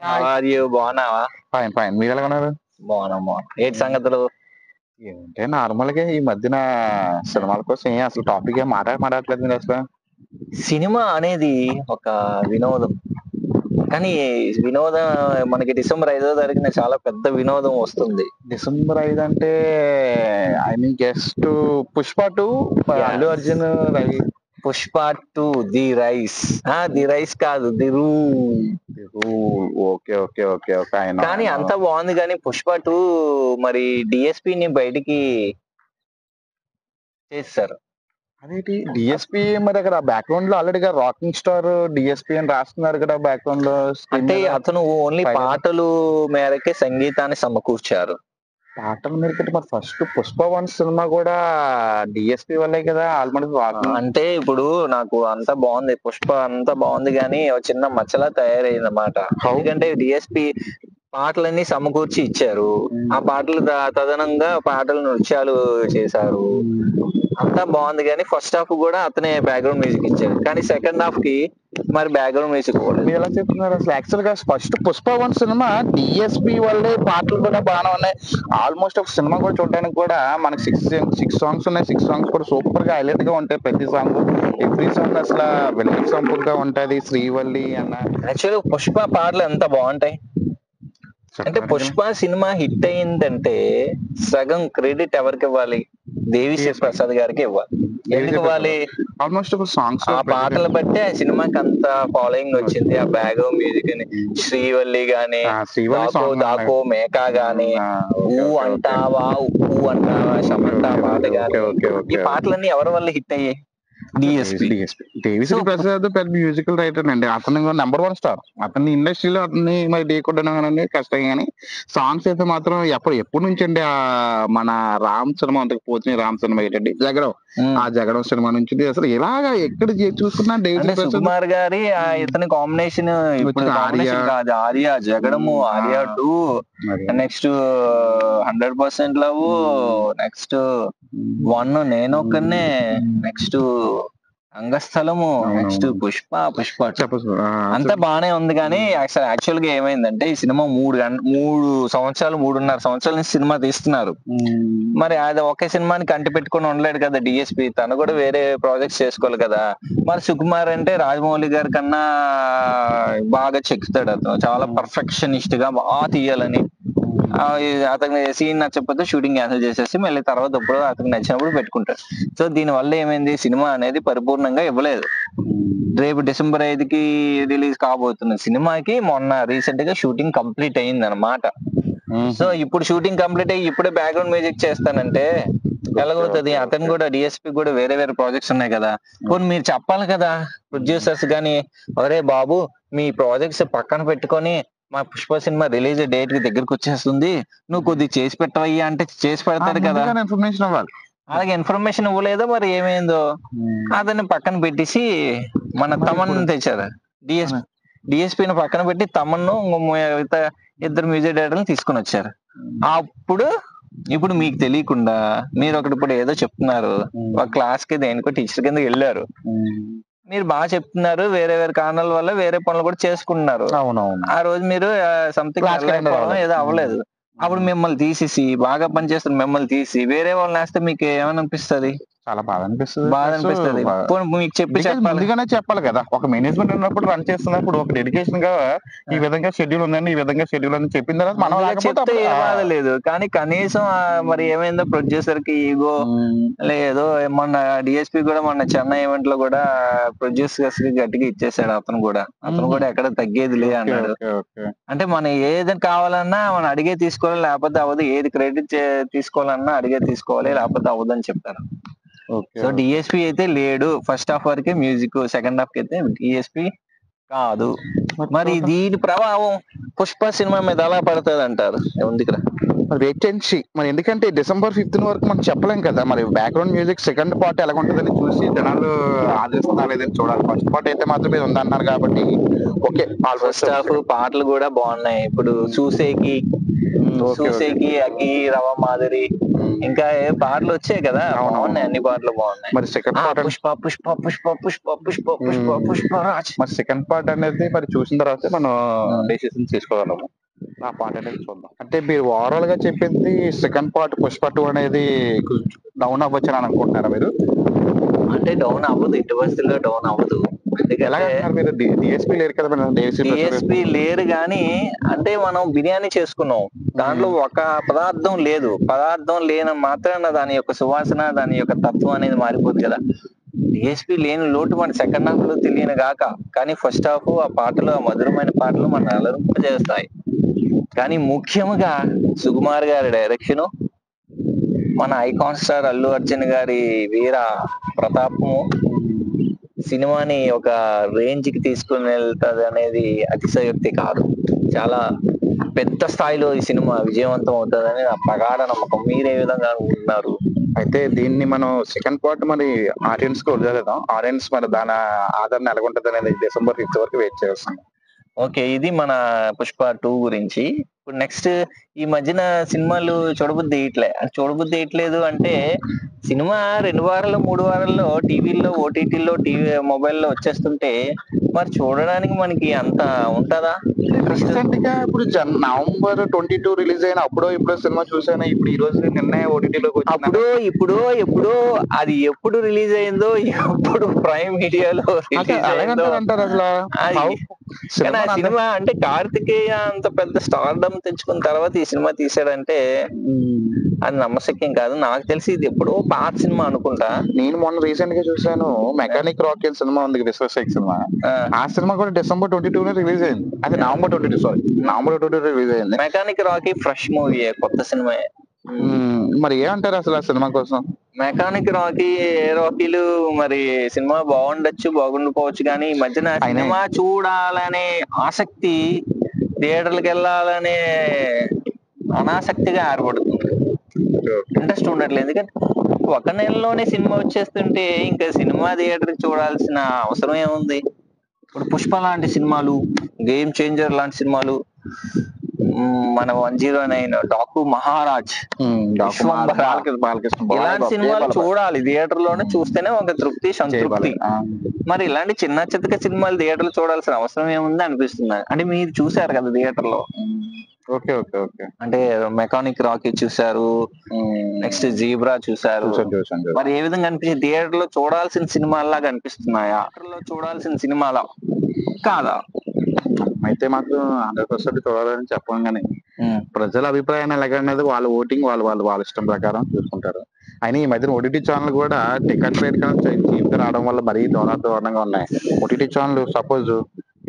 Hi. Are you బాగున్నావా? Fine fine మీరు ఎలా ఉన్నారు? బాగున్నాము. ఏంటి సంగతులు? ఏంటంటే నార్మల్గా ఈ మధ్యన సినిమాల కోసం అసలు టాపిక్ ఏం మాట్లాడట్లేదు మీరు అసలు. సినిమా అనేది ఒక వినోదం. కానీ వినోదం మనకి డిసెంబర్ 5వ తారీఖున చాలా పెద్ద వినోదం వస్తుంది. డిసెంబర్ 5 అంటే I mean just Pushpa 2 Yes. Allu Arjun Ravi Pushpa 2 the rice. The rice కాదు, ది రూ. ఓకే ఓకే ఓకే ఓకే ఆయన కానీ అంతా బాగుంది, కానీ పుష్ప 2 మరి డిఎస్పి బయటికి చేస్తారు. అదేంటి డిఎస్పి మరి అక్కడ బ్యాక్గ్రౌండ్ లో ఆల్రెడీగా రాకింగ్ స్టార్ డిఎస్పి అని రాస్తున్నారు కదా బ్యాక్గ్రౌండ్ లో. అంటే అతను ఓన్లీ పైన- పాటలు మేరకే సంగీతాన్ని సమకూర్చారు. పాటలు మీరు మరి ఫస్ట్ పుష్ప 1 సినిమా కూడా డిఎస్పి వల్లే కదా ఆల్మోస్ట్ రాకింగ్. అంటే ఇప్పుడు నాకు అంతా బాగుంది, పుష్ప అంతా బాగుంది, కానీ ఒక చిన్న మచ్చలా తయారైంది అన్నమాట. How? ఎందుకంటే డిఎస్పి పాటలన్నీ సమకూర్చి ఇచ్చారు. ఆ పాటలు తదనంగా పాటలు నృత్యాలు చేశారు. అంతా బాగుంది, కానీ ఫస్ట్ హాఫ్ కూడా అతనే బ్యాక్గ్రౌండ్ మ్యూజిక్ ఇచ్చారు. కానీ సెకండ్ హాఫ్ కి మరి బ్యాక్గ్రౌండ్ మ్యూజిక్ కూడా మీరు ఎలా చెప్తున్నారు అసలు? యాక్చువల్ గా ఫస్ట్ పుష్ప 1 సినిమా డిఎస్పి వల్లే పాటలు కూడా బాగానే ఉన్నాయి. ఆల్మోస్ట్ ఒక సినిమా కూడా చూడడానికి కూడా మనకి సిక్స్ సాంగ్స్ ఉన్నాయి. 6 సాంగ్స్ కూడా సూపర్ గా హైలైట్ గా ఉంటాయి. ప్రతి సాంగ్ ఎవ్రీ సాంగ్ అసలు వినసొంపుగా గా ఉంటది. శ్రీవల్లి అన్న యాక్చువల్లీ పుష్ప పాటలు ఎంత బాగుంటాయి అంటే, పుష్ప సినిమా హిట్ అయిందంటే సగం క్రెడిట్ ఎవరికి ఇవ్వాలి? దేవిశ్రీ ప్రసాద్ గారికి ఇవ్వాలి. ఎందుకు ఇవ్వాలి? ఆల్మోస్ట్ ఒక సాంగ్స్ ఆ పాటలు బట్టి ఆ సినిమాకి అంత ఫాలోయింగ్ వచ్చింది. ఆ బ్యాక్గ్రౌండ్ మ్యూజిక్ అని శ్రీవల్లి గాని, దాకో దాకో మేకా గాని, ఊ అంటావా ఉప్పు అంటావా సమంత పాట గాని, ఈ పాటలన్నీ ఎవరి వల్ల హిట్ అయ్యాయి? డిఎస్పి. దేవిశ్రీ ప్రసాద్ పెద్ద మ్యూజికల్ రైటర్ అండి. అతను నెంబర్ 1 స్టార్. అతని ఇండస్ట్రీలో అతన్ని మరి ఢీ కొట్టడం కష్టం, కానీ సాంగ్స్ అయితే మాత్రం ఎప్పటి నుంచి అండి మన రామ్ సినిమా అంతకు పోతుంది. రామ్ సినిమా ఏంటండి జగడం. ఆ జగడం సినిమా నుంచి అసలు ఇలాగా ఎక్కడ చూసుకున్నా దేవిశ్రీ ప్రసాద్ సుకుమార్ గారి ఇతని కాంబినేషన్ ఇప్పుడు కాంబినేషన్ కాదు. Arya Jagadam, Arya 2, next 100% love, next 1 Nenokkadine, next Rangasthalam, next Pushpa 2 అంతా బానే ఉంది. కానీ యాక్చువల్ గా ఏమైందంటే ఈ సినిమా 3.5 సంవత్సరాల నుంచి సినిమా తీస్తున్నారు. మరి అది ఒకే సినిమాని కంటి పెట్టుకుని ఉండలేడు కదా డిఎస్పి. తను కూడా వేరే ప్రాజెక్ట్స్ చేసుకోవాలి కదా. మరి సుకుమార్ అంటే రాజమౌళి గారి కన్నా బాగా చెక్కుతాడు. అతను చాలా పర్ఫెక్షనిస్ట్ గా బాగా తీయాలని. అతనికి సీన్ నచ్చకపోతే షూటింగ్ క్యాన్సిల్ చేసేసి మళ్ళీ తర్వాత ఇప్పుడు అతనికి నచ్చినప్పుడు పెట్టుకుంటాడు. సో దీని వల్ల ఏమైంది, సినిమా అనేది పరిపూర్ణంగా ఇవ్వలేదు. రేపు డిసెంబర్ 5కి రిలీజ్ కాబోతున్న సినిమాకి మొన్న రీసెంట్ గా షూటింగ్ కంప్లీట్ అయింది అనమాట. సో ఇప్పుడు షూటింగ్ కంప్లీట్ అయ్యి ఇప్పుడే బ్యాక్గ్రౌండ్ మ్యూజిక్ చేస్తానంటే ఎలాగవుతుంది? అతను కూడా డిఎస్పి కూడా వేరే వేరే ప్రాజెక్ట్స్ ఉన్నాయి కదా. కొన్ని మీరు చెప్పాలి కదా ప్రొడ్యూసర్స్ గానీ, అరే బాబు మీ ప్రాజెక్ట్స్ పక్కన పెట్టుకొని మా పుష్ప సినిమా రిలీజ్ డేట్ కి దగ్గరకు వచ్చేస్తుంది, నువ్వు కొద్దిగా చేసి పెట్టవయ్యా అంటే చేసి పెడతాడు కదా. ఇన్ఫర్మేషన్ ఇవ్వాలి. అలాగే ఇన్ఫర్మేషన్ ఇవ్వలేదో మరి ఏమైందో అతన్ని పక్కన పెట్టేసి మన తమన్ తెచ్చారు. డిఎస్పీని పక్కన పెట్టి తమన్ను ఇద్దరు మ్యూజిక్ డైరెక్టర్లు తీసుకొని వచ్చారు. ఇప్పుడు మీకు తెలియకుండా మీరు ఒకటి ఇప్పుడు ఏదో చెప్తున్నారు, ఒక క్లాస్ కి దేనికో టీచర్ కింద వెళ్ళారు, మీరు బాగా చెప్తున్నారు, వేరే వేరే కారణాల వల్ల వేరే పనులు కూడా చేసుకుంటున్నారు. ఆ రోజు మీరు సంథింగ్ ఏదో అవ్వలేదు. అప్పుడు మిమ్మల్ని తీసేసి బాగా పనిచేస్తున్న మిమ్మల్ని తీసి వేరే వాళ్ళని వేస్తే మీకు ఏమనిపిస్తుంది? చాలా బాధ అనిపిస్తుంది. మీకు ముందుగానే చెప్పాలి కదా. ఒక మేనేజ్మెంట్ ఉన్నప్పుడు రన్ చేస్తున్నప్పుడు ఒక డెడికేషన్ గా ఈ విధంగా షెడ్యూల్ ఉందని, ఈ విధంగా షెడ్యూల్ అని చెప్పిన తర్వాత మనం చెప్తే ఏ బాధ లేదు. కానీ కనీసం మరి ఏమైందో ప్రొడ్యూసర్ కి ఈగో లేదో. మొన్న డిఎస్పి కూడా మొన్న చెన్నై ఈవెంట్ లో కూడా ప్రొడ్యూసర్స్ కి గట్టిగా ఇచ్చేసాడు. అతను కూడా ఎక్కడ తగ్గేది లే అన్నాడు. అంటే మనం ఏది కావాలన్నా మనం అడిగే తీసుకోవాలి, లేకపోతే అవ్వదు. ఏది క్రెడిట్ తీసుకోవాలన్నా అడిగే తీసుకోవాలి, లేకపోతే అవ్వదని చెప్తారు. సో డిఎస్పి అయితే లేడు ఫస్ట్ హాఫ్ వరకే మ్యూజిక్, సెకండ్ హాఫ్ కి అయితే డిఎస్పి కాదు. మరి దీని ప్రభావం పుష్ప సినిమా మీద ఎలా పడుతుంది అంటారు? ఉంది కదా వేకెన్సీ మరి, ఎందుకంటే డిసెంబర్ 15 వరకు మనం చెప్పలేం కదా. మరి బ్యాక్గ్రౌండ్ మ్యూజిక్ సెకండ్ పార్ట్ ఎలా ఉంటుందని చూసి జనాలు ఆదరిస్తున్నా లేదని చూడాలి. ఫస్ట్ పార్ట్ అయితే మాత్రం ఇది ఉందన్నారు కాబట్టి ఓకే. ఫస్ట్ హాఫ్ పాటలు కూడా బాగున్నాయి. ఇప్పుడు చూసేకి సూసేకి అకి రవ మాదిరి ఇంకా ఏ పాటలు వచ్చాయి కదా, బాగున్నాయి, అన్ని పాటలు బాగున్నాయి. మరి సెకండ్ పార్ట్ పుష్ప పుష్ప పుష్ప పుష్ప పుష్ప పుష్ప పుష్పరాజ్. మరి సెకండ్ పార్ట్ అనేది మరి చూసిన తర్వాత మనం డెసిషన్ తీసుకోగలము. ఆ పార్ట్ అనేది చూద్దాం. అంటే మీరు ఓవరాల్ గా చెప్పింది సెకండ్ పార్ట్ పుష్ప 2 అనేది డౌన్ అవ్వచ్చు అని అనుకుంటున్నారా మీరు? అంటే డౌన్ అవ్వదు, ఇటు బస్సులో డౌన్ అవ్వదు. ఎలాగ అంటున్నారు మీరు? డిఎస్పీ లేరు కదా మేడం, డిఎస్పీ లేరు గాని అంటే మనం బిర్యానీ చేసుకున్నాం, దాంట్లో ఒక పదార్థం లేదు. పదార్థం లేని మాత్రాన దాని యొక్క సువాసన, దాని యొక్క తత్వం అనేది మారిపోతుంది కదా. డిఎస్పీ లేని లోటు మన సెకండ్ హాఫ్ లో తెలియని గాక, కానీ ఫస్ట్ హాఫ్ ఆ పాటలు, ఆ మధురమైన పాటలు మన అలరింప చేస్తాయి. కానీ ముఖ్యంగా సుకుమార్ గారి డైరెక్షన్, మన ఐకాన్ స్టార్ అల్లు అర్జున్ గారి వీర ప్రతాపము సినిమాని ఒక రేంజ్ కి తీసుకుని వెళ్తాది అనేది అతిశయోక్తి కాదు. చాలా పెద్ద స్థాయిలో ఈ సినిమా విజయవంతం అవుతుందని నా ప్రగాఢ నమ్మకం. మీరే విధంగా ఉన్నారు? అయితే దీన్ని మనం సెకండ్ పార్ట్ మరి ఆడియన్స్ కి వదిలేద్దాం. ఆడియన్స్ మరి దాని ఆదరణ ఎలాగుంటది అనేది December 5th వరకు వెయిట్ చేస్తాం. ఓకే, ఇది మన పుష్ప 2 గురించి. ఇప్పుడు నెక్స్ట్, ఈ మధ్యన సినిమాలు చూడబుద్ధి వేయట్లేదు అంటే సినిమా 2 వారాల్లో 3 వారాల్లో టీవీల్లో, ఓటీటీల్లో, మొబైల్లో వచ్చేస్తుంటే మరి చూడడానికి మనకి అంత ఉంటుందా? రీసెంట్ గా ఇప్పుడు November 22 రిలీజ్ అయిన అప్పుడో ఇప్పుడో సినిమా చూసాను. ఇప్పుడు ఈ రోజు నిన్నే ఓటీటీలోకి వచ్చింది. ఇప్పుడు అది ఎప్పుడు రిలీజ్ అయిందో, ఎప్పుడు ప్రైమ్ మీడియాలో రిలీజ్ అయిందో అంటారు అసలు. కానీ ఆ సినిమా అంటే కార్తికేయ అంత పెద్ద స్టార్డమ్ తెచ్చుకున్న తర్వాత ఈ సినిమా తీసాడంటే అది నమ్మశక్యం కాదు. నాకు తెలిసి ఇది ఎప్పుడో పాత సినిమా అనుకుంటా. నేను మొన్న రీసెంట్ గా చూసాను, మెకానిక్ రాకీ సినిమా ఉంది, విశ్వశేఖ్ సినిమా. ఆ సినిమా కూడా December 22 రిలీజ్ అయింది. అది November 22 రిలీజ్ అయింది. మెకానిక్ రాకీ ఫ్రెష్ మూవీ, కొత్త సినిమా. మరి ఏమంటారు అసలు ఆ సినిమా కోసం? మెకానిక్ రాకీలు మరి సినిమా బాగుండొచ్చు, బాగుండిపోవచ్చు, కానీ ఈ మధ్యన సినిమా చూడాలనే ఆసక్తి, థియేటర్లకు వెళ్ళాలనే అనాసక్తిగా ఏర్పడుతుంది. ఇంట్రెస్ట్ ఉండట్లేదు. ఎందుకంటే ఒక నెలలోనే సినిమా వచ్చేస్తుంటే ఇంకా సినిమా థియేటర్ చూడాల్సిన అవసరం ఏముంది? ఇప్పుడు పుష్ప లాంటి సినిమాలు, గేమ్ చేంజర్ లాంటి సినిమాలు, మన 109, డాకు మహారాజ్, ఇలాంటి సినిమాలు చూడాలి థియేటర్ లోనే, చూస్తేనే ఒక తృప్తి, సంతృప్తి. మరి ఇలాంటి చిన్న చితక సినిమాలు థియేటర్ చూడాల్సిన అవసరం ఏముంది అనిపిస్తుంది. అంటే మీరు చూసారు కదా థియేటర్ లో. Okay okay okay. అంటే మెకానిక్ రాకీ చూసారు, నెక్స్ట్ జీబ్రా చూసారు. మరి ఏ విధంగా అనిపించింది? థియేటర్ లో చూడాల్సిన సినిమాలాగా అనిపిస్తున్నాయా, థియేటర్ లో చూడాల్సిన సినిమాలా కాదా? అయితే మాకు 100% చూడాలని చెప్పం, కానీ ప్రజల అభిప్రాయాన్ని ఎలాగనేది వాళ్ళ ఓటింగ్, వాళ్ళ ఇష్టం ప్రకారం చూసుకుంటారు. అయినా ఈ మధ్యన ఓటీటీ ఛానల్ కూడా టికెట్ రేట్ కన్నా చీప్ గా రావడం వల్ల మరీ దారుణంగా ఉన్నాయి. ఓటీటీ ఛానల్ సపోజ్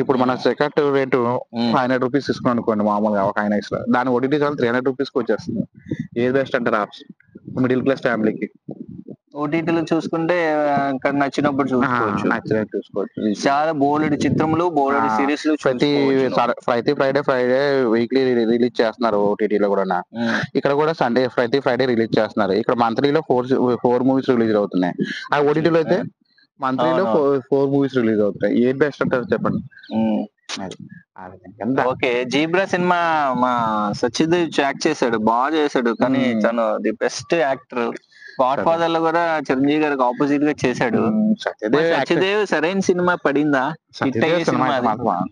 ఇప్పుడు మన టికెట్ రేటు 500 రూపీస్ తీసుకుని అనుకోండి, మామూలుగా ఒక ఐనాక్స్ లో, దాని ఓటీటీ ఛానల్ 300 రూపీస్ కి వచ్చేస్తుంది. ఏది బెస్ట్ అంటారు ఆప్షన్ మిడిల్ క్లాస్ ఫ్యామిలీకి? ఓటీటీలో చూసుకుంటే ఇక్కడ నచ్చినప్పుడు చూసుకోవచ్చు. చాలా బోలెడు చిత్రములు, బోలెడు సిరీస్ ప్రతి ఫ్రైడే వీక్లీ రిలీజ్ చేస్తున్నారు ఓటీటీలో కూడా. ఇక్కడ కూడా సండే ప్రతి ఫ్రైడే రిలీజ్ చేస్తున్నారు. ఇక్కడ మంత్లీలో 4 మూవీస్ రిలీజ్ అవుతున్నాయి. ఆ ఓటీటీలో అయితే మంత్లీలో 4 మూవీస్ రిలీజ్ అవుతాయి. ఏది బెస్ట్ అంటారు చెప్పండి? ఓకే, జీబ్రా సినిమా మా సత్యదేవ్ యాక్ట్ చేశాడు, బాగా చేశాడు. కానీ తను the best actor. God father లో కూడా చిరంజీవి గారికి ఆపోజిట్ గా చేశాడు. సత్యదేవ్ సరైన సినిమా పడిందా?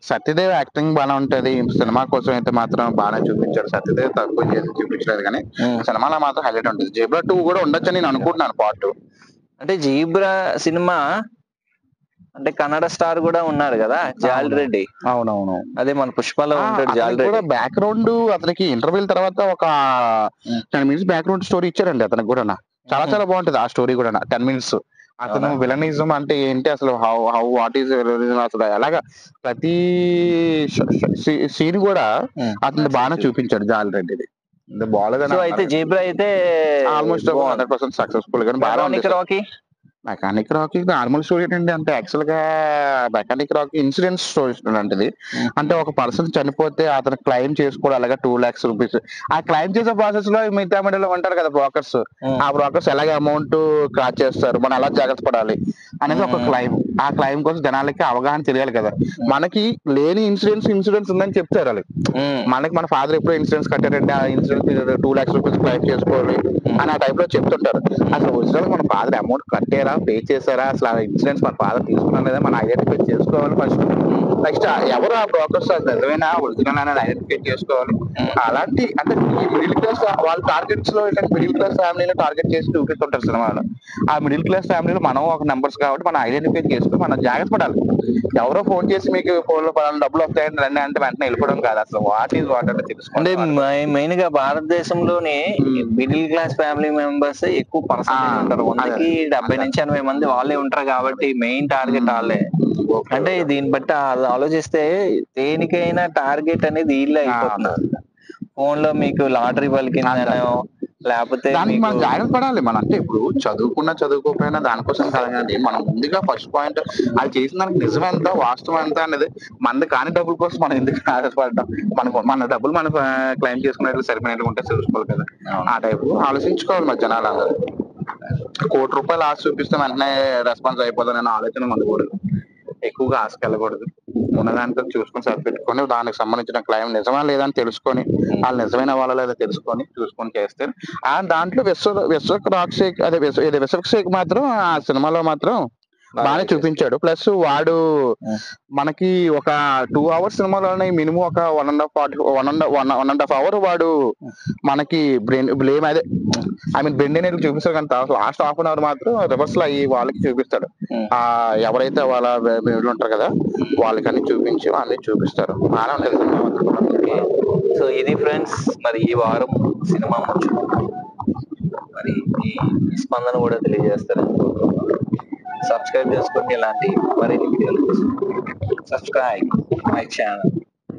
సత్యదేవ్ యాక్టింగ్ బాగా ఉంటది. సినిమా కోసం అయితే మాత్రం బాగా చూపించాడు. సత్యదేవ్ తక్కువ చేసి చూపించలేదు, కానీ సినిమాలో మాత్రం హైలైట్ ఉంటుంది. జీబ్రా 2 కూడా ఉండొచ్చు నేను అనుకుంటున్నాను, పార్ట్ 2. అంటే జీబ్రా సినిమా అంటే కన్నడ స్టార్ కూడా ఉన్నారు కదా, జాల్ రెడ్డి. అవునవును, అదే మన పుష్పలో ఉంటాడు జాల్ రెడ్డి. బ్యాక్గ్రౌండ్ అతనికి ఇంటర్వ్యూల తర్వాత ఒక 10 minutes బ్యాక్గ్రౌండ్ స్టోరీ ఇచ్చారండి అతనికి కూడా. చాలా బాగుంటది ఆ స్టోరీ కూడా. 10 minutes అతను విలనిజం అంటే ఏంటి అసలు, వాట్ ఈస్ విలనిజం అసలు, అలాగా ప్రతి సీన్ కూడా అతను బాగా చూపించాడు జాల్ రెడ్డిది. బాగాలేదని అయితే జీబ్రా అయితే ఆల్మోస్ట్ 100% సక్సెస్ఫుల్ గా బాగా. మెకానిక్ రాకీ నార్మల్ స్టోరీ ఏంటండి, అంటే యాక్చువల్ గా మెకానిక్ రాకీ ఇన్సూరెన్స్ స్టోరీ లాంటిది. అంటే ఒక పర్సన్ చనిపోతే అతను క్లెయిమ్ చేసుకోవడం, అలాగే 2 lakhs రూపీస్. ఆ క్లెయిమ్ చేసే ప్రాసెస్ లో మిగతా మీడియాలో ఉంటారు కదా బ్రోకర్స్, ఆ బ్రోకర్స్ ఎలాగ అమౌంట్ క్రాచ్ చేస్తారు, మనం ఎలా జాగ్రత్త పడాలి, అనేది ఒక క్లైమ్. ఆ క్లైమ్ కోసం జనాలకి అవగాహన తెలియాలి కదా. మనకి లేని ఇన్సూరెన్స్ ఉందని చెప్తారు వాళ్ళు. మనకి మన ఫాదర్ ఎప్పుడో ఇన్సూరెన్స్ కట్టారంటే ఆ ఇన్సూరెన్స్ 2 lakhs రూపీస్ క్లైమ్ చేసుకోవాలి అని ఆ టైప్ లో చెప్తుంటారు. అసలు ఒరిజినల్ మన ఫాదర్ అమౌంట్ కట్టారా, పే చేశారా, అసలు ఆ ఇన్సూరెన్స్ మన ఫాదర్ తీసుకున్నా లేదా మనం ఐడెంటిఫై చేసుకోవాలి ఫస్ట్. నెక్స్ట్ ఎవరు ఆ బ్రోకర్స్, అది నిజమైన ఒరిజినల్ అనేది ఐడెంటిఫై చేసుకోవాలి. అలాంటి అంటే ఈ మిడిల్ క్లాస్ వాళ్ళ టార్గెట్స్ లో ఏంటంటే మిడిల్ క్లాస్ ఫ్యామిలీలో టార్గెట్ చేసి చూపిస్తుంటారు సినిమాలో. ఆ మిడిల్ క్లాస్ ఫ్యామిలీలో మనం ఒక నెంబర్స్ కాబట్టి మనం ఐడెంటిఫై చేసుకుని మనం జాగ్రత్త పడాలి. ఎవరో ఫోన్ చేసి మీకు ఫోన్ లో పలానా డబ్బులు వస్తాయండి రండి అంటే వెంటనే వెళ్ళిపోవడం కాదు. అసలు వాట్ ఈజ్ వాట్ అంటే అంటే తెలుసుకోవాలి. మెయిన్ గా భారతదేశంలోనే మిడిల్ క్లాస్ ఫ్యామిలీ మెంబర్స్ ఎక్కువ పర్సెంటేజ్ ఉంటారు. 100కి 70 నుంచి 80 మంది వాళ్ళే ఉంటారు కాబట్టి మెయిన్ టార్గెట్ వాళ్ళే. అంటే దీన్ని బట్టి అది ఆలోచిస్తే దేనికైనా టార్గెట్ అనేది వీళ్ళే అయిపోతున్నారు. ఫోన్ లో మీకు లాటరీ పలికిందనో లేకపోతే దానికి మీకు మనం జాగ్రత్త పడాలి. మనం అంటే ఇప్పుడు చదువుకున్నా చదువుకోకపోయినా దానికోసం కాదు కానీ మనం ముందుగా ఫస్ట్ పాయింట్ అది చేసిన దానికి నిజం ఎంత, వాస్తవం ఎంత అనేది మనది కాని డబ్బుల కోసం మనం ఎందుకు ఆశపడటం. మన డబ్బులు మనం క్లెయిమ్ చేసుకున్నట్లు సరిపోయినట్లు ఉంటే చూసుకోవాలి కదా. ఆ టైపు ఆలోచించుకోవాలి మరి జనాలు. ₹1,00,00,000 ఆశ చూపిస్తే వెంటనే రెస్పాన్స్ అయిపోతానని ఆలోచన ఉండకూడదు. ఎక్కువగా ఆశకెళ్ళకూడదు. ఉన్నదాంతో చూసుకొని సరిపెట్టుకొని దానికి సంబంధించిన క్లైమ్ నిజమా లేదా అని తెలుసుకొని వాళ్ళు నిజమైన వాళ్ళ లేదా తెలుసుకొని చూసుకొని చేస్తే దాంట్లో విశ్వక్ రాక్షేక్ అదే విశ్వక్ సేక్ మాత్రం ఆ సినిమాలో మాత్రం బాగానే చూపించాడు. ప్లస్ వాడు మనకి ఒక 2 hours సినిమాలోనే మినిమం ఒక 1.5 hour వాడు మనకి బ్లేమ్ అదే బ్రెండ్ అనేది చూపిస్తాడు. కానీ లాస్ట్ హాఫ్ అన్ అవర్ మాత్రం రివర్స్ లో అయ్యి వాళ్ళకి చూపిస్తాడు. ఆ ఎవరైతే వాళ్ళ ఉంటారు కదా వాళ్ళకని చూపించి అన్ని చూపిస్తారు. బాగానే ఉంటుంది సినిమా. సో ఇది ఫ్రెండ్స్ మరి ఈ వారం సినిమా ముచ్చు. మరి ఈ స్పందన కూడా తెలియజేస్తారని సబ్స్క్రైబ్ చేసుకోండి. ఇలాంటి మరిన్ని వీడియోలు సబ్స్క్రైబ్ మై ఛానల్.